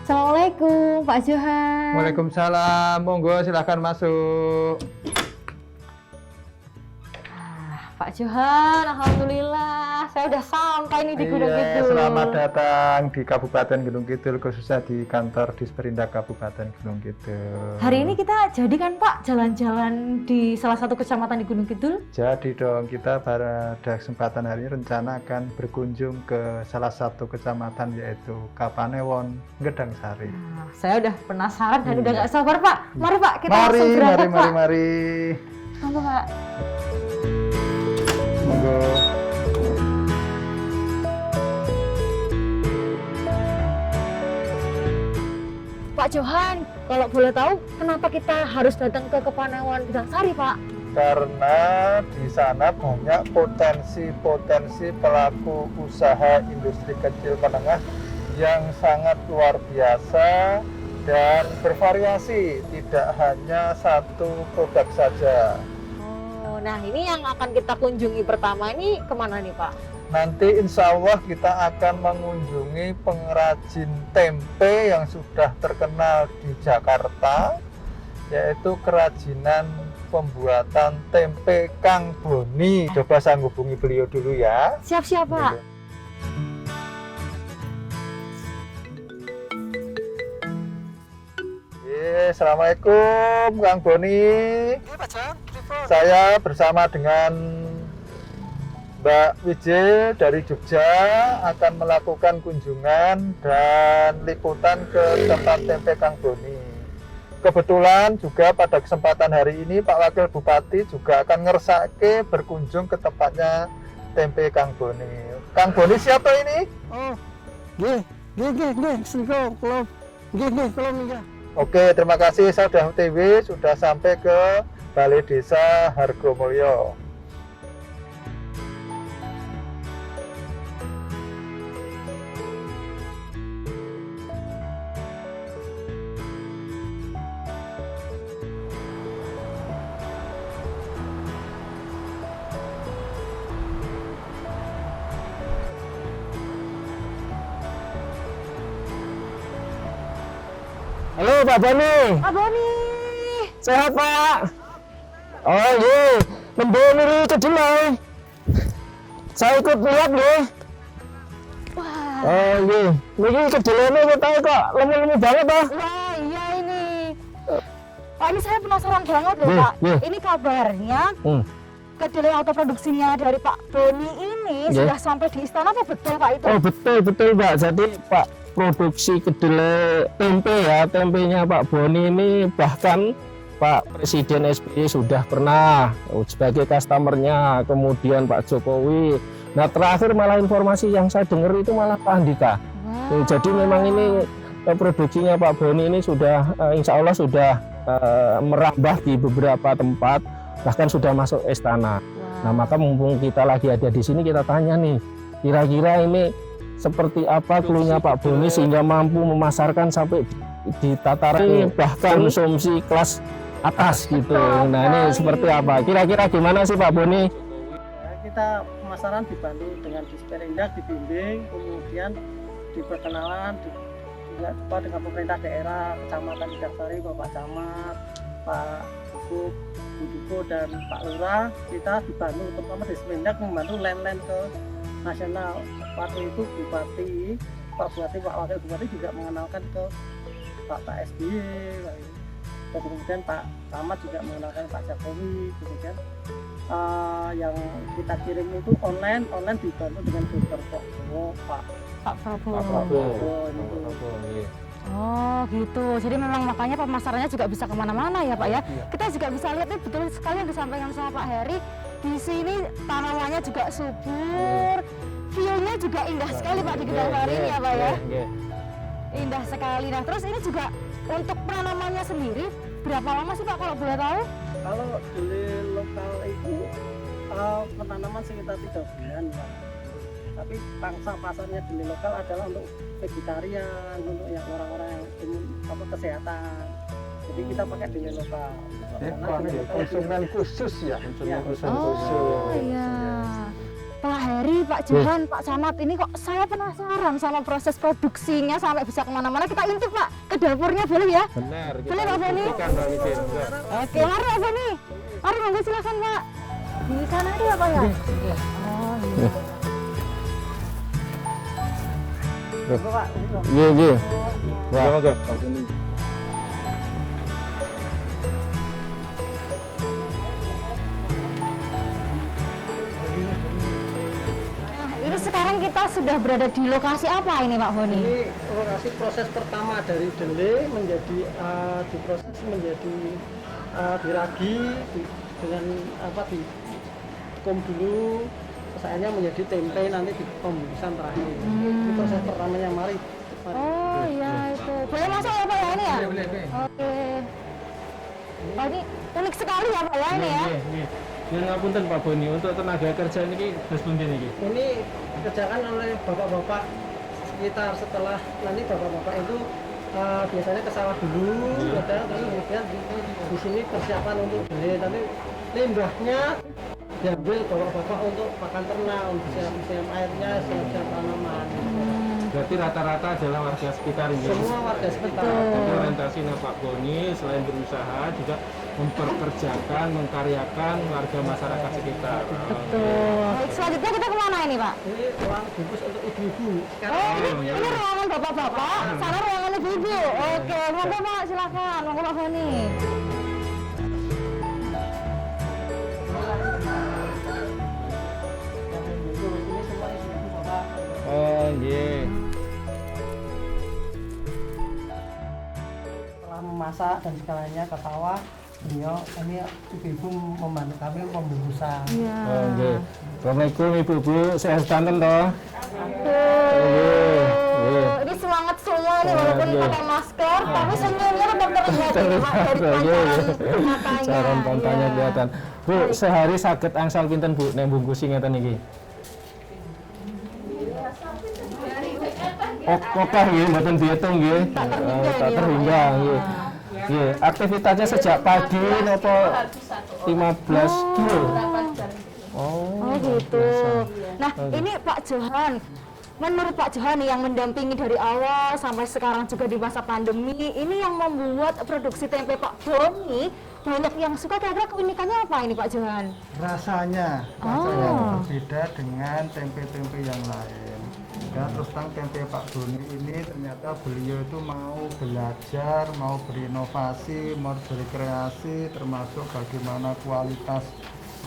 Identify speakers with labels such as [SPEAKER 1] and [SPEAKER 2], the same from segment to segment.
[SPEAKER 1] Assalamualaikum Pak Johan.
[SPEAKER 2] Waalaikumsalam, monggo silahkan masuk.
[SPEAKER 1] Pak Johan, alhamdulillah saya udah sampai nih di Gunung
[SPEAKER 2] Iya,
[SPEAKER 1] Kidul.
[SPEAKER 2] selamat datang di Kabupaten Gunung Kidul, khususnya di kantor Disperindak Kabupaten Gunung Kidul.
[SPEAKER 1] Hari ini kita jadi kan Pak jalan-jalan di salah satu kecamatan di Gunung Kidul?
[SPEAKER 2] Jadi dong, kita pada kesempatan hari ini rencana akan berkunjung ke salah satu kecamatan yaitu Kapanewon, Gedang Sari.
[SPEAKER 1] Nah, saya udah penasaran dan
[SPEAKER 2] Iya.
[SPEAKER 1] udah gak sabar Pak. Mari Pak, kita langsung berangkat Pak.
[SPEAKER 2] Mari.
[SPEAKER 1] Monggo Pak.
[SPEAKER 2] Monggo.
[SPEAKER 1] Pak Johan, kalau boleh tahu kenapa kita harus datang ke Kapanewon Gedang Sari Pak?
[SPEAKER 2] Karena di sana banyak potensi-potensi pelaku usaha industri kecil menengah yang sangat luar biasa dan bervariasi, tidak hanya satu produk saja.
[SPEAKER 1] Oh, nah ini yang akan kita kunjungi pertama ini kemana nih Pak?
[SPEAKER 2] Nanti insya Allah kita akan mengunjungi pengrajin tempe yang sudah terkenal di Jakarta, yaitu kerajinan pembuatan tempe Kang Boni. Coba saya hubungi beliau dulu ya.
[SPEAKER 1] Siap-siap Pak.
[SPEAKER 2] Assalamualaikum Kang Boni. Saya bersama dengan Mbak Wije dari Jogja akan melakukan kunjungan dan liputan ke tempat tempe Kang Boni. Kebetulan juga pada kesempatan hari ini Pak Wakil Bupati juga akan ngersake berkunjung ke tempatnya tempe Kang Boni. Kang Boni siapa ini?
[SPEAKER 3] Oh, nggih, siko kula. Nggih, kula minggah.
[SPEAKER 2] Oke, terima kasih. Saya sudah OTW, sudah sampai ke Balai Desa Hargomulyo.
[SPEAKER 3] Halo Pak Boni,
[SPEAKER 1] Pak Boni.
[SPEAKER 3] sehat Pak? Oh iya, lembur niri kedelai. Saya ikut lihat nggih.
[SPEAKER 1] Wah.
[SPEAKER 3] Oh iya, niki kedelainya kita kok lemu-lemu banget Pak.
[SPEAKER 1] Wah, iya ini. Pak, ini saya penasaran banget loh
[SPEAKER 3] Nggih,
[SPEAKER 1] Pak.
[SPEAKER 3] nggih.
[SPEAKER 1] Ini kabarnya
[SPEAKER 3] Hmm.
[SPEAKER 1] kedelai autoproduksinya dari Pak Boni ini
[SPEAKER 3] Nggih.
[SPEAKER 1] sudah sampai di istana, apa betul Pak itu?
[SPEAKER 3] Oh betul Pak. Jadi Pak produksi kedelai tempe ya, tempenya Pak Boni ini bahkan Pak Presiden SBY sudah pernah sebagai customernya, kemudian Pak Jokowi. Nah terakhir malah informasi yang saya dengar itu malah Pak Andika.
[SPEAKER 1] Wah.
[SPEAKER 3] Jadi memang ini produksinya Pak Boni ini sudah insya Allah sudah merambah di beberapa tempat, bahkan sudah masuk istana. Nah maka mumpung kita lagi ada di sini, kita tanya nih, kira-kira ini seperti apa klunya Pak Boni sehingga mampu memasarkan sampai di tataran bahkan konsumsi kelas atas gitu. Nah ini seperti apa? Kira-kira gimana sih Pak Boni?
[SPEAKER 4] Kita pemasaran dibantu dengan Disperindak, dibimbing, kemudian diperkenalan juga dengan pemerintah daerah, Kecamatan Gedang Sari, Bapak Camat, Pak Cukup, Bu Duko, dan Pak Lurah. Kita dibantu, terutama Disperindak membantu land ke nasional. Waktu itu Bupati, Pak Bupati, Pak Wakil Bupati juga mengenalkan ke Pak SBY, dan kemudian Pak Camat juga mengenalkan Pak Jokowi. Kemudian yang kita kirim itu online dibantu dengan Dr. Prabowo, Pak
[SPEAKER 1] Prabowo.
[SPEAKER 4] Prabowo itu.
[SPEAKER 1] Oh gitu, jadi memang makanya pemasarannya juga bisa kemana-mana ya Pak ya. Kita juga bisa lihat nih, betul sekali yang disampaikan sama Pak Heri. Di sini tanamannya juga subur, view-nya juga indah sekali Pak di Gedang Sari ini ya Pak ya. Indah sekali. Nah terus ini juga untuk penanamannya sendiri berapa lama sih Pak kalau boleh tahu?
[SPEAKER 4] Kalau di lokal itu penanaman sekitar 3 bulan Pak. Tapi pangsa pasarnya di lokal adalah untuk vegetarian, untuk yang orang-orang yang kesehatan. Jadi kita pakai di lokal.
[SPEAKER 2] Konsumen khusus ya, konsumen khusus.
[SPEAKER 1] Oh iya. Pak Heri, Pak Johan, Pak Camat, ini kok saya penasaran sama proses produksinya sampai bisa kemana-mana. Kita intip Pak ke dapurnya, boleh ya?
[SPEAKER 3] Benar.
[SPEAKER 1] Boleh Pak Boni? Oke, mari Pak Boni. Mari monggo silakan Pak. Di sana ada ya Pak ya? Oh iya.
[SPEAKER 3] Iya. Wah, monggo.
[SPEAKER 1] Nah, ini sekarang kita sudah berada di lokasi apa ini Pak Boni?
[SPEAKER 4] Ini lokasi proses pertama dari dele menjadi diproses menjadi diragi dengan apa di kom dulu, terus akhirnya menjadi tempe nanti di pembusukan terakhir. Ini proses pertamanya, mari.
[SPEAKER 1] Oh iya itu. Boleh masuk ya Pak ya ini ya?
[SPEAKER 4] Boleh.
[SPEAKER 1] Oke. Oh, ini unik sekali ya Pak ya ini ya?
[SPEAKER 3] Yang ngapunten Pak Boni, untuk tenaga kerja ini terus pundi niki?
[SPEAKER 4] Ini dikerjakan oleh bapak-bapak sekitar, setelah nanti bapak-bapak itu biasanya ke sawah dulu, terus kemudian di sini persiapan untuk beli. Nanti limbahnya diambil bapak-bapak untuk pakan ternak, untuk siap-siap airnya, siap-siap tanaman.
[SPEAKER 3] Berarti rata-rata adalah warga sekitar ini.
[SPEAKER 4] Semua warga sekitar.
[SPEAKER 3] Jadi orientasinya Pak Boni selain berusaha juga memperkerjakan, mengkaryakan warga masyarakat sekitar.
[SPEAKER 1] Betul. Baik, selanjutnya kita kemana ini Pak?
[SPEAKER 4] Ini ruang bungkus untuk ibu-ibu.
[SPEAKER 1] Oh, ini ruangan bapak-bapak, sana ruangan ibu-ibu. Oke, monggo Pak, silakan. Monggo Pak Boni.
[SPEAKER 4] Ini semua ibu-ibu bapak.
[SPEAKER 3] Oh, iya.
[SPEAKER 4] Setelah memasak dan segalanya ke sawah, beliau ini ibu-ibu membantu kami pembungkusan.
[SPEAKER 1] Iya.
[SPEAKER 3] Oh, iya. Assalamualaikum Ibu-ibu, sehat santen toh?
[SPEAKER 1] Ini semangat semua nih walaupun pakai masker, tapi senyumnya tetap terlihat ini Pak dari pandangan matanya.
[SPEAKER 3] Saran pantanya
[SPEAKER 1] Iya.
[SPEAKER 3] kelihatan. Bu, sehari saged angsal pinten Bu nek bungkusi ngeten iki? Kokah nggih, mboten diitung nggih. Tak terhingga nggih. Nggih, aktivitasnya sejak pagi napa 15 kilo?
[SPEAKER 1] Oh gitu. Nah ini Pak Johan, menurut Pak Johan yang mendampingi dari awal sampai sekarang juga di masa pandemi, ini yang membuat produksi tempe Pak Boni banyak yang suka. Kira-kira keunikannya apa ini Pak Johan?
[SPEAKER 2] Rasanya berbeda dengan tempe-tempe yang lain. Dan terus terang tempe Pak Boni ini ternyata beliau itu mau belajar, mau berinovasi, mau berkreasi, termasuk bagaimana kualitas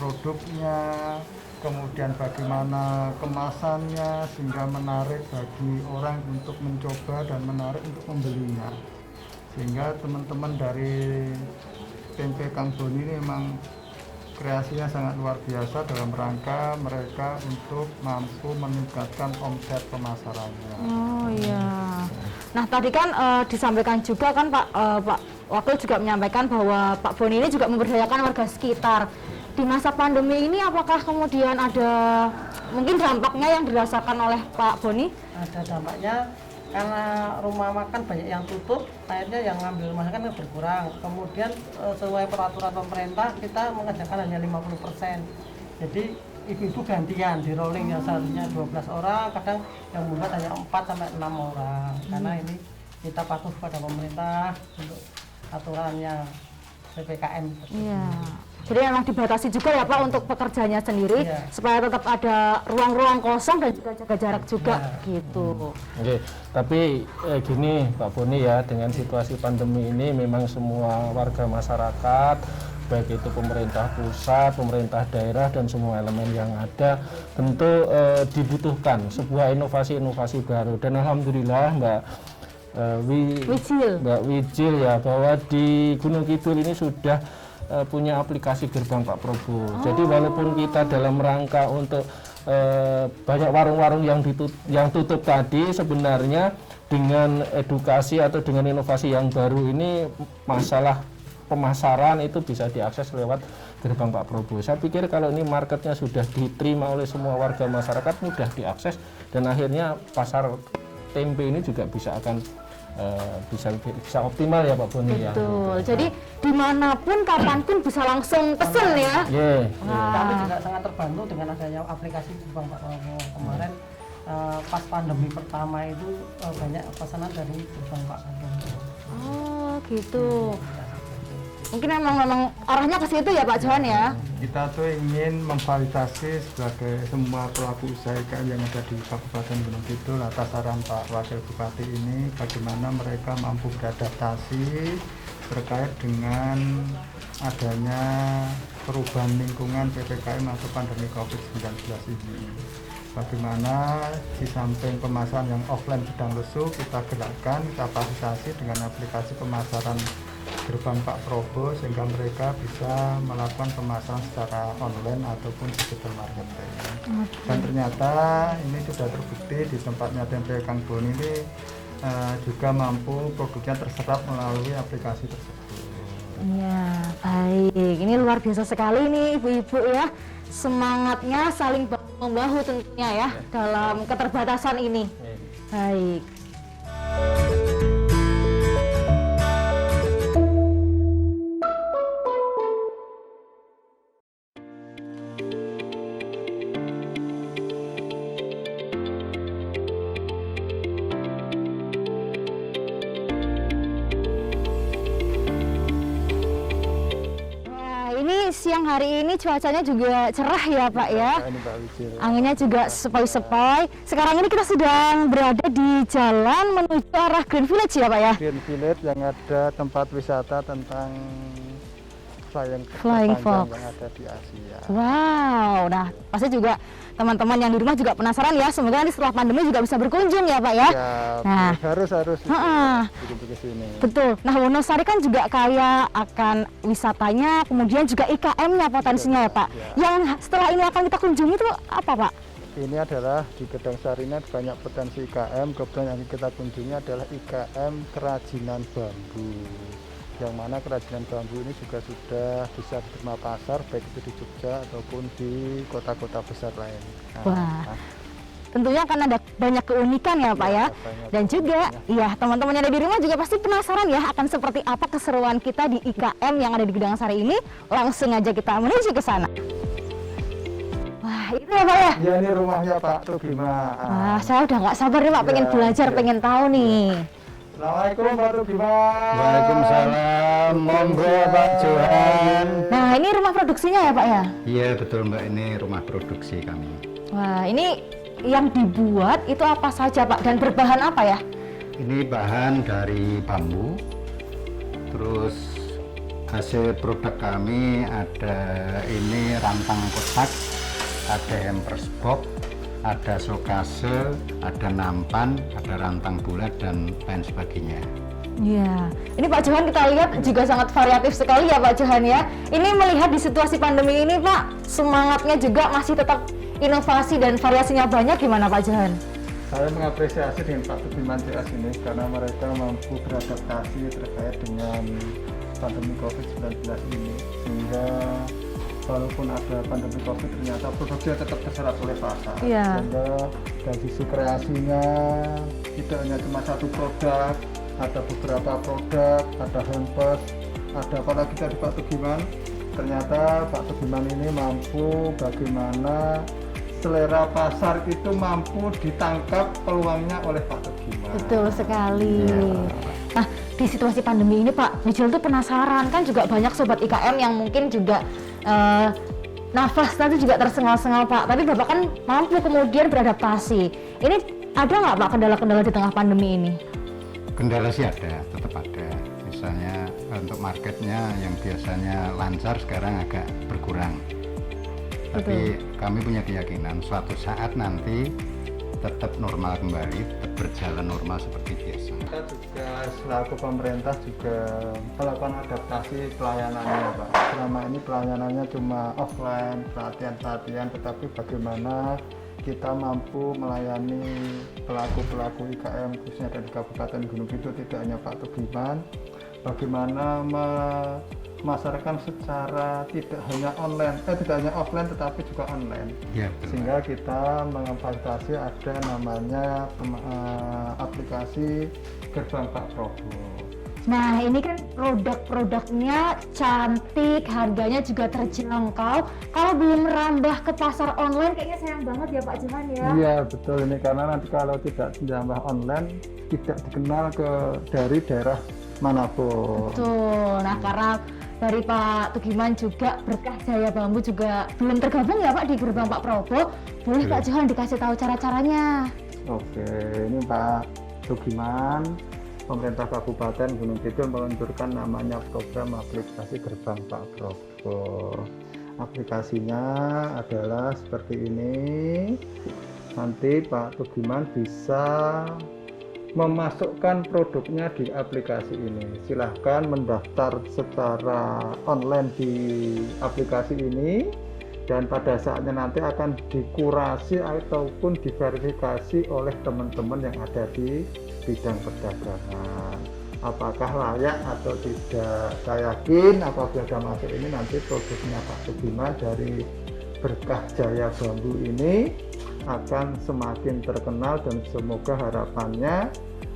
[SPEAKER 2] produknya, kemudian bagaimana kemasannya sehingga menarik bagi orang untuk mencoba dan menarik untuk membelinya. Sehingga teman-teman dari tempe Kang Boni ini memang kreasinya sangat luar biasa dalam rangka mereka untuk mampu meningkatkan omset pemasarannya.
[SPEAKER 1] Oh iya. Nah tadi kan disampaikan juga kan Pak Wakil juga menyampaikan bahwa Pak Boni ini juga memberdayakan warga sekitar. Di masa pandemi ini apakah kemudian ada mungkin dampaknya yang dirasakan oleh Pak Boni?
[SPEAKER 4] Ada dampaknya karena rumah makan banyak yang tutup, akhirnya yang ngambil masakan berkurang. Kemudian sesuai peraturan pemerintah kita mengerjakan hanya 50%. Jadi ibu-ibu gantian di rolling yang seharusnya 12 orang, kadang yang membuat hanya 4 sampai 6 orang. Karena ini kita patuh pada pemerintah untuk aturannya PPKM.
[SPEAKER 1] Iya. Jadi memang dibatasi juga ya Pak untuk pekerjanya sendiri supaya tetap ada ruang-ruang kosong dan juga jaga jarak juga gitu.
[SPEAKER 3] Oke, tapi gini Pak Boni ya, dengan situasi pandemi ini memang semua warga masyarakat baik itu pemerintah pusat, pemerintah daerah dan semua elemen yang ada tentu dibutuhkan sebuah inovasi-inovasi baru dan alhamdulillah Mbak Wijil ya bahwa di Gunung Kidul ini sudah punya aplikasi Gerbang Pak Prabowo. Jadi walaupun kita dalam rangka untuk banyak warung-warung yang tutup tadi, sebenarnya dengan edukasi atau dengan inovasi yang baru ini masalah pemasaran itu bisa diakses lewat Gerbang Pak Prabowo. Saya pikir kalau ini marketnya sudah diterima oleh semua warga masyarakat, mudah diakses dan akhirnya pasar tempe ini juga bisa akan bisa optimal ya Pak Boni ya.
[SPEAKER 1] Betul. Jadi dimanapun, kapanpun bisa langsung pesen ya.
[SPEAKER 3] Yeah.
[SPEAKER 4] Kami juga sangat terbantu dengan adanya aplikasi Gerbang Pak Prabowo. Kemarin pas pandemi pertama itu banyak pesanan dari Gerbang Pak Prabowo.
[SPEAKER 1] Oh gitu. Mungkin memang arahnya ke situ ya Pak Johan ya.
[SPEAKER 2] Kita tuh ingin memfasilitasi sebagai semua pelaku usaha IKM yang ada di Kabupaten Gunung Kidul atas saran Pak Wakil Bupati ini, bagaimana mereka mampu beradaptasi terkait dengan adanya perubahan lingkungan PPKM atau pandemi COVID-19 ini. Bagaimana di samping pemasaran yang offline sedang lesu, kita gerakkan, kita fasilitasi dengan aplikasi pemasaran Gerbang Pak Prabowo sehingga mereka bisa melakukan pemasaran secara online ataupun digital marketing. Dan ternyata ini sudah terbukti di tempatnya tempe Kang Boni ini juga mampu produknya terserap melalui aplikasi tersebut.
[SPEAKER 1] Iya, baik. Ini luar biasa sekali nih ibu-ibu ya. Semangatnya saling bahu-membahu tentunya ya dalam keterbatasan ini. Baik. Siang hari ini cuacanya juga cerah ya Pak ya. Anginnya juga sepoi-sepoi. Sekarang ini kita sedang berada di jalan menuju arah Green Village ya Pak ya.
[SPEAKER 2] Green Village yang ada tempat wisata tentang
[SPEAKER 1] Flying Fox
[SPEAKER 2] yang ada di Asia.
[SPEAKER 1] Wow, nah pasti juga teman-teman yang di rumah juga penasaran ya. Semoga nanti setelah pandemi juga bisa berkunjung ya Pak ya.
[SPEAKER 2] Nah, harus ke sini.
[SPEAKER 1] Betul. Nah, Wonosari kan juga kaya akan wisatanya, kemudian juga IKM-nya potensinya ya Pak. Yang setelah ini akan kita kunjungi itu apa Pak?
[SPEAKER 2] Ini adalah di Gedang Sarinet banyak potensi IKM. Kebetulan yang kita kunjungi adalah IKM kerajinan bambu. Yang mana kerajinan bambu ini juga sudah bisa diterima pasar baik itu di Jogja ataupun di kota-kota besar lain.
[SPEAKER 1] Wah, tentunya akan ada banyak keunikan ya Pak ya. Dan juga ya teman-teman yang ada di rumah juga pasti penasaran ya akan seperti apa keseruan kita di IKM yang ada di Gedang Sari ini. Langsung aja kita menuju ke sana. Wah, itu ya Pak ya?
[SPEAKER 2] Ya, ini rumahnya Pak Tugiman.
[SPEAKER 1] Wah, saya udah nggak sabar nih Pak, pengen belajar, pengen tahu nih.
[SPEAKER 2] Assalamualaikum Pak Tugiman.
[SPEAKER 3] Waalaikumsalam. Monggo Pak Johan.
[SPEAKER 1] Nah, ini rumah produksinya ya Pak ya?
[SPEAKER 5] Iya betul Mbak, ini rumah produksi kami.
[SPEAKER 1] Wah, ini yang dibuat itu apa saja Pak dan berbahan apa ya?
[SPEAKER 5] Ini bahan dari bambu. Terus hasil produk kami ada ini rantang kotak, ada hampers box, ada sokase, ada nampan, ada rantang bulat dan lain sebagainya.
[SPEAKER 1] Iya, ini Pak Johan kita lihat juga sangat variatif sekali ya Pak Johan ya. Ini melihat di situasi pandemi ini Pak, semangatnya juga masih tetap inovasi dan variasinya banyak, gimana Pak Johan?
[SPEAKER 2] Saya mengapresiasi dengan Pak Tugiman CS ini karena mereka mampu beradaptasi terkait dengan pandemi COVID-19 ini, sehingga walaupun ada pandemi COVID ternyata produksinya tetap terserap oleh pasar.
[SPEAKER 1] Iya.
[SPEAKER 2] Sehingga dari sisi kreasinya tidak hanya cuma satu produk, ada beberapa produk, ada hampers, ada apalagi dari Pak Tugiman. Ternyata Pak Tugiman ini mampu bagaimana selera pasar itu mampu ditangkap peluangnya oleh Pak Tugiman.
[SPEAKER 1] Betul sekali. Nah, di situasi pandemi ini Pak, Mijil tuh penasaran kan juga banyak sobat IKM yang mungkin juga nafas tadi juga tersengal-sengal Pak, tapi Bapak kan mampu kemudian beradaptasi. Ini ada nggak Pak kendala-kendala di tengah pandemi ini?
[SPEAKER 5] Kendala sih ada, tetap ada. Misalnya untuk marketnya yang biasanya lancar sekarang agak berkurang. Tapi kami punya keyakinan suatu saat nanti tetap normal kembali, tetap berjalan normal seperti biasa.
[SPEAKER 2] Kita juga selaku pemerintah juga melakukan adaptasi pelayanannya Pak. Selama ini pelayanannya cuma offline, pelatihan-pelatihan, tetapi bagaimana kita mampu melayani pelaku-pelaku IKM khususnya dari Kabupaten Gunung Kidul, tidak hanya Pak Tugiman, bagaimana memasarkan secara tidak hanya offline tetapi juga online.
[SPEAKER 5] Ya,
[SPEAKER 2] Sehingga kita memfasilitasi ada namanya aplikasi gerbang Pak Prabowo.
[SPEAKER 1] Nah ini kan produk-produknya cantik, harganya juga terjangkau. Kalau belum merambah ke pasar online kayaknya sayang banget ya Pak Johan ya.
[SPEAKER 2] Iya betul, ini karena nanti kalau tidak menambah online tidak dikenal dari daerah manapun.
[SPEAKER 1] Betul. Nah karena dari Pak Tugiman juga Berkah Jaya Bambu juga belum tergabung ya Pak di gerbang Pak Prabowo. Boleh Pak Johan dikasih tahu cara-caranya?
[SPEAKER 2] Oke, ini Pak Tugiman, pemerintah Kabupaten Gunung Kidul meluncurkan namanya program aplikasi gerbang Pak Prabowo. Aplikasinya adalah seperti ini. Nanti Pak Tugiman bisa memasukkan produknya di aplikasi ini. Silahkan mendaftar secara online di aplikasi ini, dan pada saatnya nanti akan dikurasi ataupun diverifikasi oleh teman-teman yang ada di bidang perdagangan. Apakah layak atau tidak? Saya yakin apabila sudah masuk ini nanti produknya Pak Tugiman dari Berkah Jaya Bambu ini akan semakin terkenal dan semoga harapannya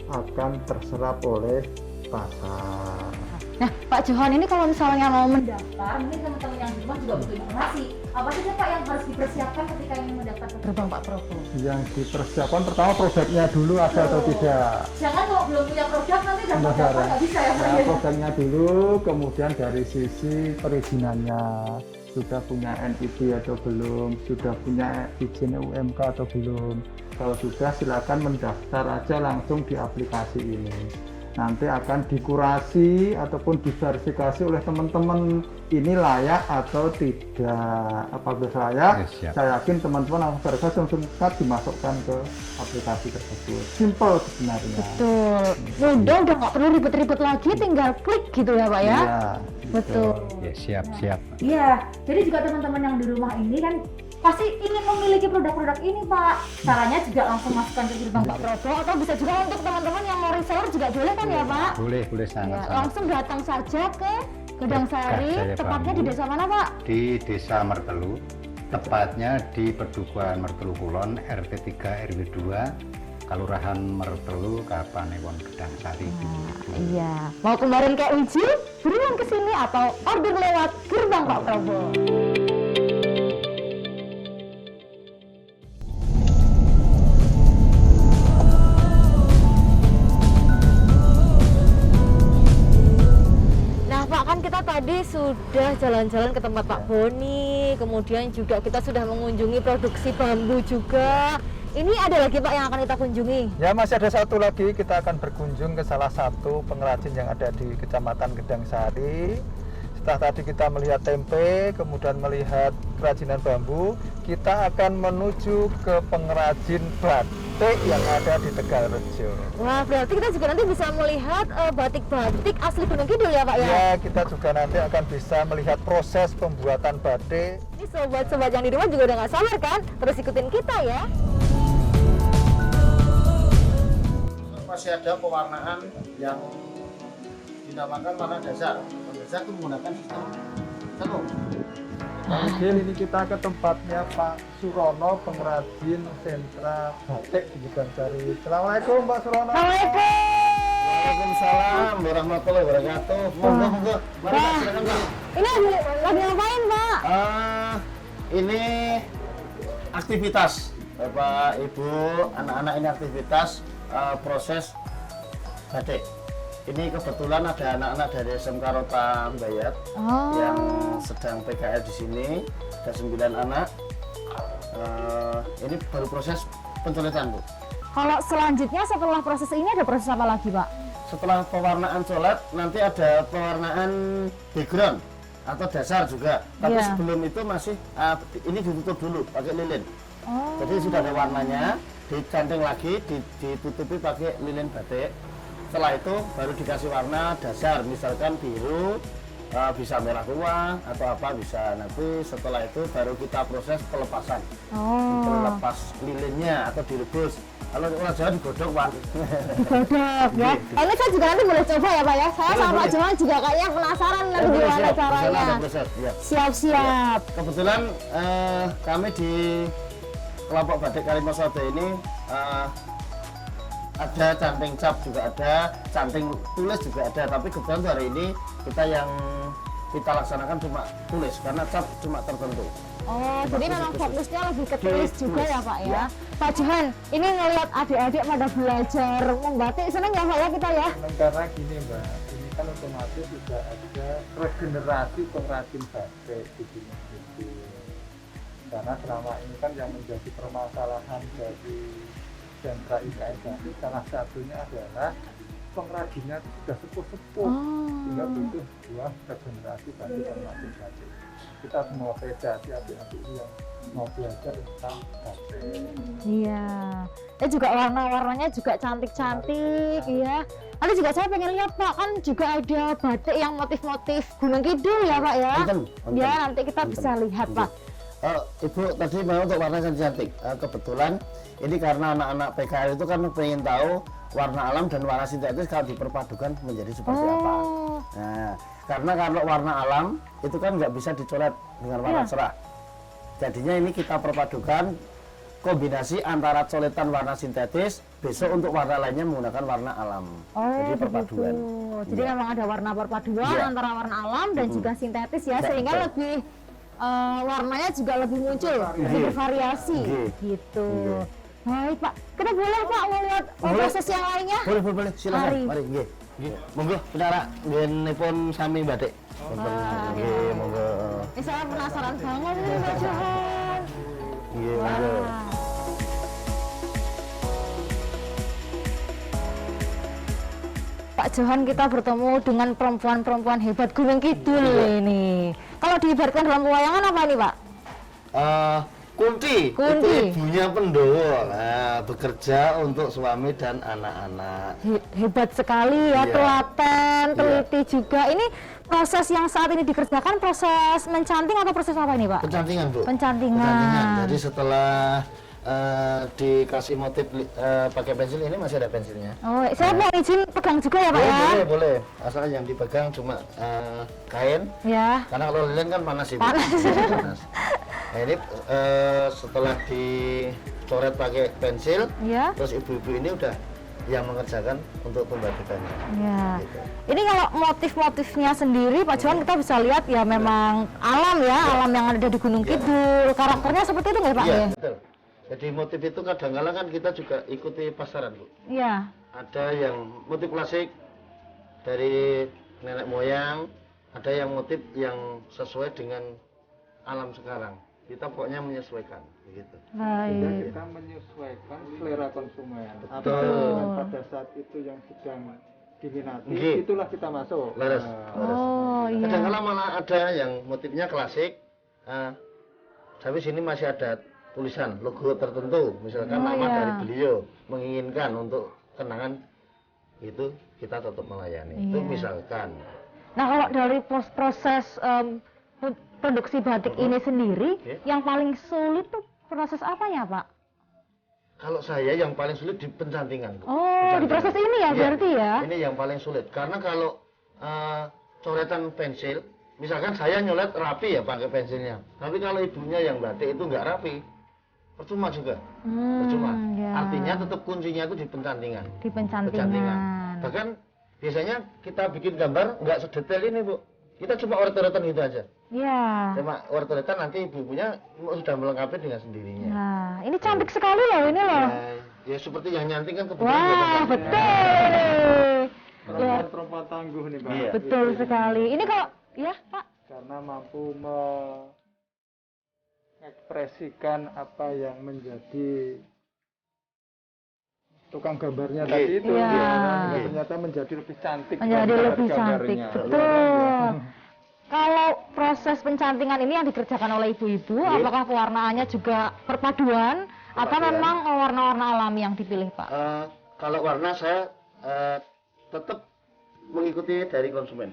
[SPEAKER 2] akan terserap oleh pasar.
[SPEAKER 1] Nah Pak Johan ini kalau misalnya mau mendaftar, mungkin teman-teman yang di rumah juga butuh informasi. Apa saja Pak yang harus dipersiapkan ketika ingin mendaftar ke gerbang Pak Prabowo?
[SPEAKER 2] Yang dipersiapkan pertama produknya dulu ada atau tidak.
[SPEAKER 1] Jangan kalau belum punya produk nanti daftar nggak bisa ya Pak.
[SPEAKER 2] Nah, produknya dulu, kemudian dari sisi perizinannya. Sudah punya NIB atau belum, sudah punya izin UMK atau belum. Kalau sudah silakan mendaftar aja langsung di aplikasi ini. Nanti akan dikurasi ataupun diverifikasi oleh teman-teman ini layak atau tidak. Apabila layak, saya yakin teman-teman langsung verifikasi langsung dimasukkan ke aplikasi tersebut. Simple sebenarnya.
[SPEAKER 1] Betul. Mudah, udah nggak perlu ribet-ribet lagi, tinggal klik gitu ya Pak ya.
[SPEAKER 2] Iya,
[SPEAKER 1] betul.
[SPEAKER 5] Ya, siap.
[SPEAKER 1] Iya, jadi juga teman-teman yang di rumah ini kan pasti ingin memiliki produk-produk ini Pak. Caranya juga langsung masukkan ke gerbang Pak Prabowo, atau bisa juga untuk teman-teman yang mau reseller juga boleh kan ya Pak?
[SPEAKER 5] Boleh
[SPEAKER 1] Ya,
[SPEAKER 5] sangat.
[SPEAKER 1] langsung datang saja ke Gedang Sari,
[SPEAKER 5] Jaya
[SPEAKER 1] tepatnya
[SPEAKER 5] Bambu.
[SPEAKER 1] di desa mana Pak?
[SPEAKER 5] Di Desa Mertelu, tepatnya di Pedukuhan Mertelu Kulon, RT 3 RW 2, Kelurahan Mertelu, Kapanewon, Gedang Sari.
[SPEAKER 1] Iya. Mau kemarin kayak uji, buruan ke sini atau order lewat gerbang Pak Prabowo. Nah Pak, kan kita tadi sudah jalan-jalan ke tempat Pak Boni, kemudian juga kita sudah mengunjungi produksi bambu juga. Ini ada lagi Pak yang akan kita kunjungi?
[SPEAKER 2] Ya, masih ada satu lagi, kita akan berkunjung ke salah satu pengrajin yang ada di Kecamatan Gedang Sari. Setelah tadi kita melihat tempe, kemudian melihat kerajinan bambu, kita akan menuju ke pengrajin batik yang ada di Tegalrejo.
[SPEAKER 1] Wah, berarti kita juga nanti bisa melihat batik-batik asli Gunung Kidul ya Pak ya?
[SPEAKER 2] Ya, kita juga nanti akan bisa melihat proses pembuatan batik.
[SPEAKER 1] Ini sobat-sobat yang di rumah juga udah nggak sabar kan? Terus ikutin kita ya.
[SPEAKER 6] Masih ada pewarnaan yang dinamakan warna dasar. Warna dasar itu menggunakan sistem tenun.
[SPEAKER 2] Kemudian ini kita ke tempatnya Pak Surono, pengrajin sentra batik di Gedang Sari. Assalamualaikum Pak Surono.
[SPEAKER 6] Waalaikumsalam warahmatullahi wabarakatuh. Monggo. Mari Pak, silakan Pak.
[SPEAKER 1] Ini lagi ngapain Pak?
[SPEAKER 6] Ini aktivitas Bapak Ibu, anak-anak ini aktivitas proses batik. Ini kebetulan ada anak-anak dari SMK Rota Mbayat yang sedang PKL di sini, ada 9 anak. Ini baru proses pencoletan, Bu.
[SPEAKER 1] Kalau selanjutnya setelah proses ini ada proses apa lagi Pak?
[SPEAKER 6] Setelah pewarnaan colet, nanti ada pewarnaan background atau dasar juga. Tapi
[SPEAKER 1] Iya.
[SPEAKER 6] sebelum itu masih ini ditutup dulu pakai lilin. Jadi sudah ada warnanya, dicanting lagi, ditutupi pakai lilin batik. Setelah itu baru dikasih warna dasar, misalkan biru, bisa merah tua atau apa bisa. Nanti setelah itu baru kita proses pelepasan. Lepas lilinnya atau direbus. Kalau orang Jawa digodok Pak.
[SPEAKER 1] Digodok ya. Ini saya juga nanti boleh coba ya Pak ya. Saya sama Pak Johan juga kayaknya penasaran nanti gimana caranya.
[SPEAKER 6] Ya.
[SPEAKER 1] Siap-siap.
[SPEAKER 6] Kebetulan kami di kelompok batik Kalimosode ini ada, canting cap juga ada, canting tulis juga ada. Tapi kebetulan hari ini kita laksanakan cuma tulis karena cap cuma tertentu.
[SPEAKER 1] Oh, jadi memang fokusnya lebih ke tulis juga ya Pak ya.
[SPEAKER 6] Ya.
[SPEAKER 1] Pak Johan, ini ngelihat adik-adik pada belajar membatik, seneng ya Pak ya kita ya?
[SPEAKER 2] Karena gini Mbak, ini kan otomatis sudah ada regenerasi pengrajin batik di sini. Karena selama ini kan yang menjadi permasalahan dari sentra IKN Batik salah satunya adalah pengrajinnya itu sudah sepuh-sepuh, sehingga butuh sebuah regenerasi bagi pengrajin batik. Kita semua apresiasi adik-adik yang mau belajar tentang batik.
[SPEAKER 1] Iya. Juga warna-warnanya juga cantik-cantik ya. Nanti juga saya pengen lihat Pak, kan juga ada batik yang motif-motif Gunung Kidul ya Pak ya.
[SPEAKER 6] Wonten.
[SPEAKER 1] Ya nanti kita bisa lihat Pak.
[SPEAKER 6] Ibu tadi mau untuk warna cantik. Kebetulan ini karena anak-anak PKL itu kan pengen tahu warna alam dan warna sintetis kalau diperpadukan menjadi seperti apa. Nah, karena kalau warna alam itu kan nggak bisa dicoret dengan warna cerah. Jadinya ini kita perpadukan kombinasi antara coretan warna sintetis, besok untuk warna lainnya menggunakan warna alam. Jadi perpaduan.
[SPEAKER 1] Jadi memang ada warna perpaduan antara warna alam dan juga sintetis ya, sehingga lebih warnanya juga lebih muncul, lebih bervariasi gitu. Baik Pak, kita boleh Pak melihat proses yang lainnya?
[SPEAKER 6] Boleh, silakan. Mari, nggih. Monggo, Saudara, ngenipun sami batik. Nggih, monggo.
[SPEAKER 1] Ini saya penasaran banget nih Pak Johan.
[SPEAKER 6] Nggih, monggo.
[SPEAKER 1] Pak Johan, kita bertemu dengan perempuan-perempuan hebat Gunung Kidul ini. Kalau diibaratkan dalam pewayangan apa ini Pak?
[SPEAKER 6] Kunti.
[SPEAKER 1] Kunti.
[SPEAKER 6] Itu ibunya Pendowo. Nah, bekerja untuk suami dan anak-anak.
[SPEAKER 1] Hebat sekali ya, telaten, teliti juga. Ini proses yang saat ini dikerjakan proses mencanting atau proses apa ini Pak?
[SPEAKER 6] Pencantingan, Bu.
[SPEAKER 1] Pencantingan.
[SPEAKER 6] Jadi setelah dikasih motif pakai pensil, ini masih ada pensilnya.
[SPEAKER 1] Oh, saya mau izin pegang juga ya Pak ya?
[SPEAKER 6] Boleh. Asal yang dipegang cuma kain.
[SPEAKER 1] Ya.
[SPEAKER 6] Karena kalau lilin kan panas ibu. Panas. Nah ini setelah dicoret pakai pensil, terus ibu-ibu ini udah yang mengerjakan untuk pembatikannya.
[SPEAKER 1] Ya.
[SPEAKER 6] Gitu.
[SPEAKER 1] Ini kalau motif-motifnya sendiri Pak Johan kita bisa lihat ya memang alam ya, alam yang ada di Gunung Kidul. Karakternya seperti itu nggak Pak?
[SPEAKER 6] Iya, betul. Jadi motif itu kadang-kadang kan kita juga ikuti pasaran, Bu.
[SPEAKER 1] Iya.
[SPEAKER 6] Ada yang motif klasik dari nenek moyang, ada yang motif yang sesuai dengan alam sekarang. Kita pokoknya menyesuaikan, begitu.
[SPEAKER 2] Sehingga
[SPEAKER 1] Baik.
[SPEAKER 2] kita menyesuaikan selera konsumen. Apa
[SPEAKER 6] Betul.
[SPEAKER 2] yang pada saat itu yang sedang diminati, itulah kita masuk.
[SPEAKER 6] Laras.
[SPEAKER 1] Oh iya.
[SPEAKER 6] Kadang-kadang malah ada yang motifnya klasik, tapi sini masih ada tulisan logo tertentu, misalkan nama dari beliau menginginkan untuk kenangan, itu kita tetap melayani. Itu misalkan.
[SPEAKER 1] Nah kalau dari proses produksi batik ini sendiri, yang paling sulit tuh proses apanya Pak?
[SPEAKER 6] Kalau saya yang paling sulit di pencantingan, Bu.
[SPEAKER 1] Oh, di proses ini ya berarti ya?
[SPEAKER 6] Ini yang paling sulit, karena kalau coretan pensil, misalkan saya nyolet rapi ya pakai pensilnya, tapi kalau ibunya yang batik itu nggak rapi, percuma juga. Percuma. Artinya tetap kuncinya itu di pencantingan.
[SPEAKER 1] Di pencantingan.
[SPEAKER 6] Bahkan biasanya kita bikin gambar nggak sedetail ini, Bu. Kita cuma oret-oretan gitu aja.
[SPEAKER 1] Iya.
[SPEAKER 6] Cuma oret-oretan, nanti ibu-ibunya sudah melengkapi dengan sendirinya.
[SPEAKER 1] Nah, ini cantik sekali loh ini loh.
[SPEAKER 6] Ya seperti yang nyanting kan kebetulan.
[SPEAKER 1] Wah, betul.
[SPEAKER 2] Perempuan tangguh nih Pak.
[SPEAKER 6] Iya.
[SPEAKER 1] Betul sekali. Ini kalau ya Pak.
[SPEAKER 2] Karena mampu mengekspresikan apa yang menjadi tukang gambarnya tadi itu, ternyata menjadi lebih cantik.
[SPEAKER 1] Menjadi lebih cantik, betul. Kalau proses pencantingan ini yang dikerjakan oleh ibu-ibu, apakah pewarnaannya juga perpaduan atau memang warna-warna alami yang dipilih Pak?
[SPEAKER 6] Kalau warna saya tetap mengikuti dari konsumen.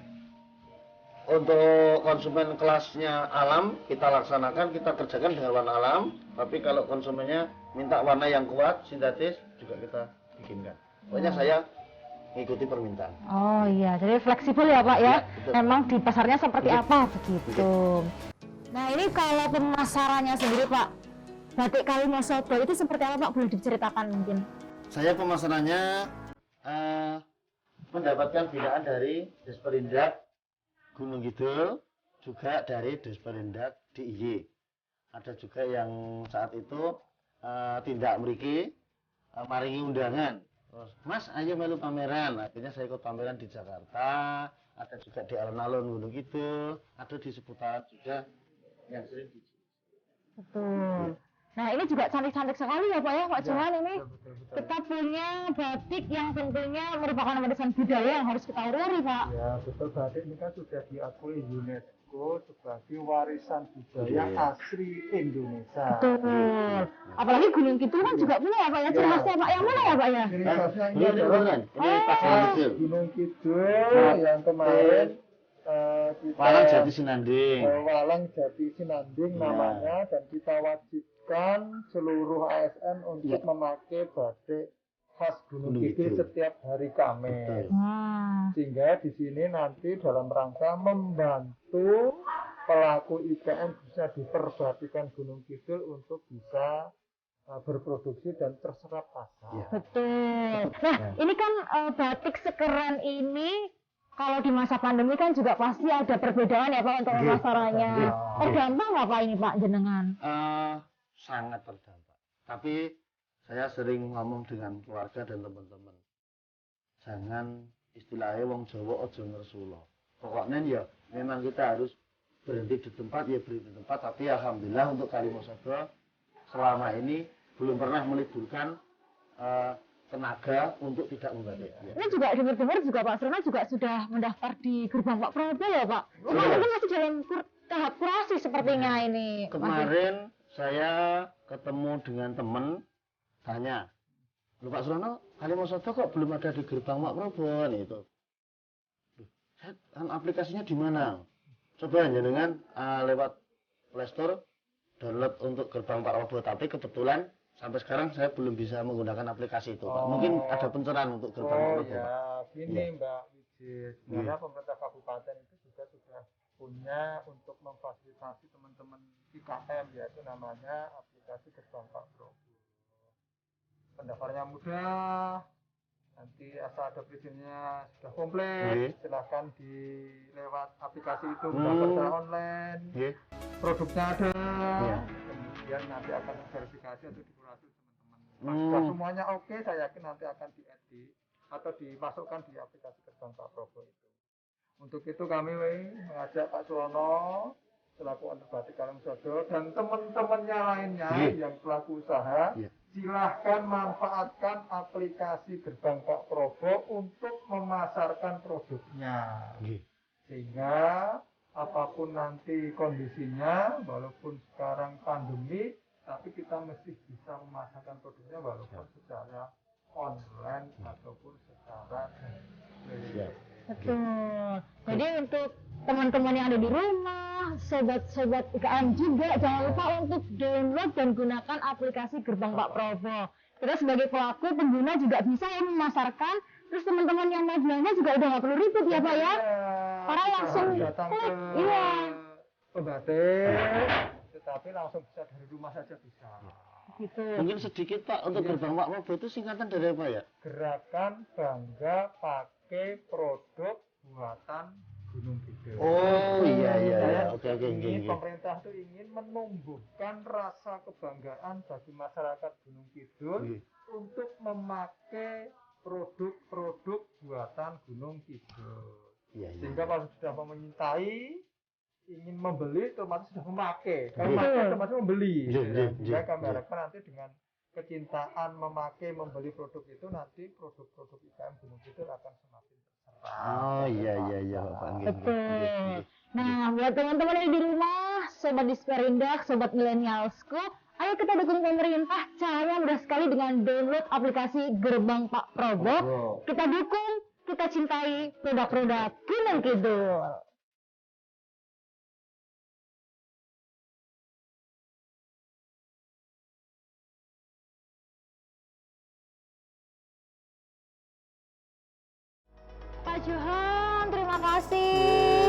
[SPEAKER 6] Untuk konsumen kelasnya alam kita laksanakan, kita kerjakan dengan warna alam. Tapi kalau konsumennya minta warna yang kuat, sintetis, juga kita bikinkan. Pokoknya saya mengikuti permintaan.
[SPEAKER 1] Oh iya, jadi fleksibel ya Pak ya. Memang di pasarnya seperti apa begitu. Nah ini kalau pemasarannya sendiri Pak, batik Kalimosodo itu seperti apa Pak? Boleh diceritakan mungkin?
[SPEAKER 6] Saya pemasarannya mendapatkan binaan dari Desperindak Gunung Kidul, juga dari Desperindak DIY. Ada juga yang saat itu tindak mriki maringi undangan. Terus, Mas, ayo melu pameran. Akhirnya saya ikut pameran di Jakarta, ada juga di alun-alun Gunung Kidul, ada di seputaran juga yang sering di
[SPEAKER 1] Betul. Nah ini juga cantik-cantik sekali ya Pak ya, Pak Johan ini.
[SPEAKER 2] Betul.
[SPEAKER 1] Kita punya batik yang tentunya merupakan warisan budaya yang harus kita urus Pak.
[SPEAKER 2] Ya, betul, batik ini kan sudah diakui UNESCO sebagai warisan budaya
[SPEAKER 6] Iya.
[SPEAKER 2] asli Indonesia.
[SPEAKER 1] Betul. Apalagi Gunung Kidul kan juga punya ya Pak ya, ciri khasnya Pak yang mana ya Pak ya?
[SPEAKER 2] Ciri khasnya ini
[SPEAKER 6] Ini
[SPEAKER 2] adalah
[SPEAKER 6] beneran, ini pas Gunung Kidul.
[SPEAKER 2] Gunung Kidul yang kemarin kita
[SPEAKER 6] Walang Jati Sinanding.
[SPEAKER 2] Walang Jati Sinanding
[SPEAKER 6] Ya.
[SPEAKER 2] namanya, dan kita wajibkan seluruh ASN untuk
[SPEAKER 6] Ya.
[SPEAKER 2] memakai batik khas Gunung
[SPEAKER 6] Gunung
[SPEAKER 2] Kidul
[SPEAKER 6] Kidul.
[SPEAKER 2] setiap hari Kamis.
[SPEAKER 6] Betul.
[SPEAKER 1] Wah.
[SPEAKER 2] Sehingga di sini nanti dalam rangka membantu pelaku IKM bisa diperbatikan Gunung Kidul untuk bisa berproduksi dan terserap pasar.
[SPEAKER 6] Ya.
[SPEAKER 1] Betul. Nah ini kan batik sekeren ini kalau di masa pandemi kan juga pasti ada perbedaan ya Pak untuk pemasarannya.
[SPEAKER 2] Iya.
[SPEAKER 1] Terdampak nggak Pak ini Pak jenengan?
[SPEAKER 6] Sangat terdampak. Tapi saya sering ngomong dengan keluarga dan teman-teman. Jangan istilahnya wong Jawa ojo ngersula. Pokoknya ya memang kita harus berhenti di tempat, ya berhenti di tempat. Tapi alhamdulillah untuk Kalimasada selama ini belum pernah meliburkan tenaga untuk tidak membatik. Ya.
[SPEAKER 1] Ini juga dengar-dengar juga Pak Srona juga sudah mendaftar di gerbang Pak Prabowo ya Pak. Cuma
[SPEAKER 6] Iya.
[SPEAKER 1] mungkin masih dalam tahap kurasi sepertinya ini.
[SPEAKER 6] Kemarin saya ketemu dengan teman, tanya, "Loh Pak Srono, Kalimasada kok belum ada di gerbang Pak Prabowo nih itu?" Kan aplikasinya di mana? Coba jenengan lewat Play Store download untuk gerbang Pak Prabowo, tapi kebetulan sampai sekarang saya belum bisa menggunakan aplikasi itu, Pak. Mungkin ada pencerahan untuk gerbang Pak
[SPEAKER 2] Oh
[SPEAKER 6] Prabowo, Pak.
[SPEAKER 2] ya, gini
[SPEAKER 6] Iya.
[SPEAKER 2] Mbak Wijit. Sebenarnya pemerintah kabupaten itu juga sudah punya untuk memfasilitasi teman-teman IKM, yaitu namanya aplikasi Gerbang Pak Prabowo. Pendaftarannya mudah, nanti asal ada perizinnya sudah komplit,
[SPEAKER 6] Iya.
[SPEAKER 2] silahkan di lewat aplikasi itu mendaftar secara online,
[SPEAKER 6] Iya.
[SPEAKER 2] produknya ada,
[SPEAKER 6] Iya.
[SPEAKER 2] kemudian nanti akan verifikasi atau dikurasi teman-teman. Pas
[SPEAKER 6] Hmm.
[SPEAKER 2] sudah semuanya oke, saya yakin nanti akan diedit atau dimasukkan di aplikasi Gerbang Pak Prabowo itu. Untuk itu kami mengajak Pak Surono selaku owner batik Kalimasada dan teman-temannya lainnya
[SPEAKER 6] Iya.
[SPEAKER 2] yang pelaku usaha,
[SPEAKER 6] Iya.
[SPEAKER 2] silahkan manfaatkan aplikasi Gerbang Pak Prabowo untuk memasarkan produknya.
[SPEAKER 6] Iya.
[SPEAKER 2] Sehingga apapun nanti kondisinya, walaupun sekarang pandemi, tapi kita mesti bisa memasarkan produknya walaupun secara online ataupun secara
[SPEAKER 6] Siap.
[SPEAKER 1] Betul. Jadi untuk teman-teman yang ada di rumah, sobat-sobat IKM juga jangan lupa untuk download dan gunakan aplikasi Gerbang Pak Prabowo. Kita sebagai pelaku pengguna juga bisa ya memasarkan. Terus teman-teman yang mau belanja juga udah nggak perlu ribet ya Pak ya. Orang
[SPEAKER 2] kita
[SPEAKER 1] langsung
[SPEAKER 2] harus datang ke
[SPEAKER 1] klik, iya.
[SPEAKER 2] pembatik, tetapi langsung bisa dari rumah saja bisa.
[SPEAKER 1] Gitu.
[SPEAKER 6] Mungkin sedikit Pak untuk gerbang Pak Prabowo itu singkatan dari apa ya?
[SPEAKER 2] Gerakan bangga pakai produk buatan Gunung Kidul.
[SPEAKER 6] Oh iya iya iya.
[SPEAKER 2] Saya
[SPEAKER 6] Oke oke oke.
[SPEAKER 2] ingin pemerintah itu ingin menumbuhkan rasa kebanggaan bagi masyarakat Gunung Kidul
[SPEAKER 6] Oke.
[SPEAKER 2] untuk memakai produk-produk buatan Gunung Kidul.
[SPEAKER 6] Iya iya.
[SPEAKER 2] Sehingga kalau sudah menyintai, ingin membeli, otomatis sudah memakai. Kalau
[SPEAKER 6] Iya.
[SPEAKER 2] memakai, otomatis membeli.
[SPEAKER 6] Iya, iya,
[SPEAKER 2] Sehingga
[SPEAKER 6] iya,
[SPEAKER 2] kami
[SPEAKER 6] iya.
[SPEAKER 2] harapkan nanti dengan kecintaan memakai, membeli produk itu, nanti produk-produk IKM Gunung Kidul akan semakin terserap.
[SPEAKER 6] Oh iya iya iya Pak. Nggih, nggih,
[SPEAKER 1] Betul.
[SPEAKER 6] nggih, nggih.
[SPEAKER 1] Nah, buat teman-teman yang di rumah, sobat Disperindak, sobat milenialsku, ayo kita dukung pemerintah. Caranya mudah sekali dengan download aplikasi Gerbang Pak Prabowo. Kita dukung, kita cintai produk-produk Gunung Kidul. Pak Johan, terima kasih.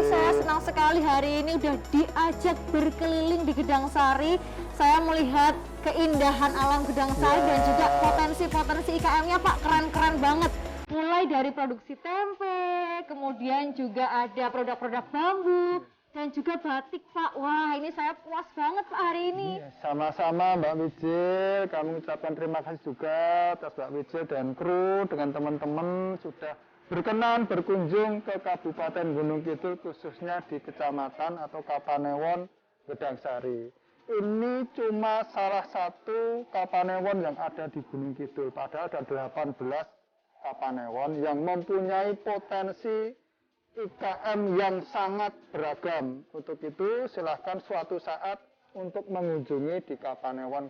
[SPEAKER 1] Saya senang senang sekali hari ini udah diajak berkeliling di Gedang Sari. Saya melihat keindahan alam Gedang Sari dan juga potensi-potensi IKM-nya Pak, keren-keren banget. Mulai dari produksi tempe, kemudian juga ada produk-produk bambu, dan juga batik Pak. Wah, ini saya puas banget Pak hari ini.
[SPEAKER 2] Sama-sama Mbak Wijil, kami ucapkan terima kasih juga atas Mbak Wijil dan kru dengan teman-teman sudah berkenan berkunjung ke Kabupaten Gunung Kidul, khususnya di Kecamatan atau Kapanewon, Gedang Sari. Ini cuma salah satu Kapanewon yang ada di Gunung Kidul, padahal ada 18 Kapanewon yang mempunyai potensi IKM yang sangat beragam. Untuk itu silahkan suatu saat untuk mengunjungi di Kapanewon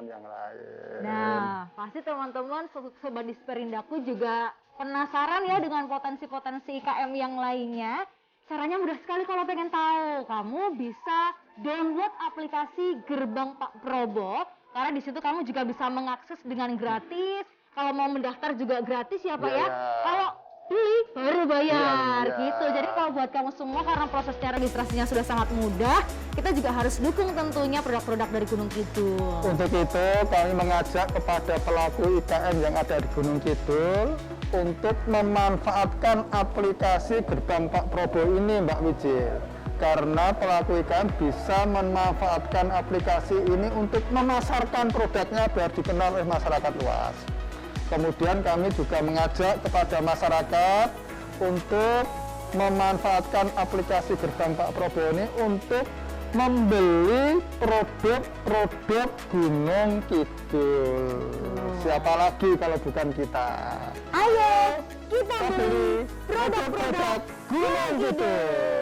[SPEAKER 2] yang lain.
[SPEAKER 1] Nah, pasti teman-teman Sobat Disperindaku juga penasaran ya dengan potensi-potensi IKM yang lainnya. Caranya mudah sekali kalau pengen tahu. Kamu bisa download aplikasi Gerbang Pak Probo, karena di situ kamu juga bisa mengakses dengan gratis. Kalau mau mendaftar juga gratis ya Pak ya. Kalau beli baru bayar gitu. Jadi kalau buat kamu semua, karena prosesnya registrasinya sudah sangat mudah, kita juga harus dukung tentunya produk-produk dari Gunung Kidul.
[SPEAKER 2] Untuk itu kami mengajak kepada pelaku IKM yang ada di Gunung Kidul untuk memanfaatkan aplikasi Gerbang Pak Probo ini Mbak Wijil. Karena pelaku IKM bisa memanfaatkan aplikasi ini untuk memasarkan produknya biar dikenal oleh masyarakat luas. Kemudian kami juga mengajak kepada masyarakat untuk memanfaatkan aplikasi Gerbang Pak Probo ini untuk membeli produk-produk Gunung Kidul. Siapa lagi kalau bukan kita?
[SPEAKER 1] Ayo kita beli
[SPEAKER 2] Produk-produk Gunung Kidul.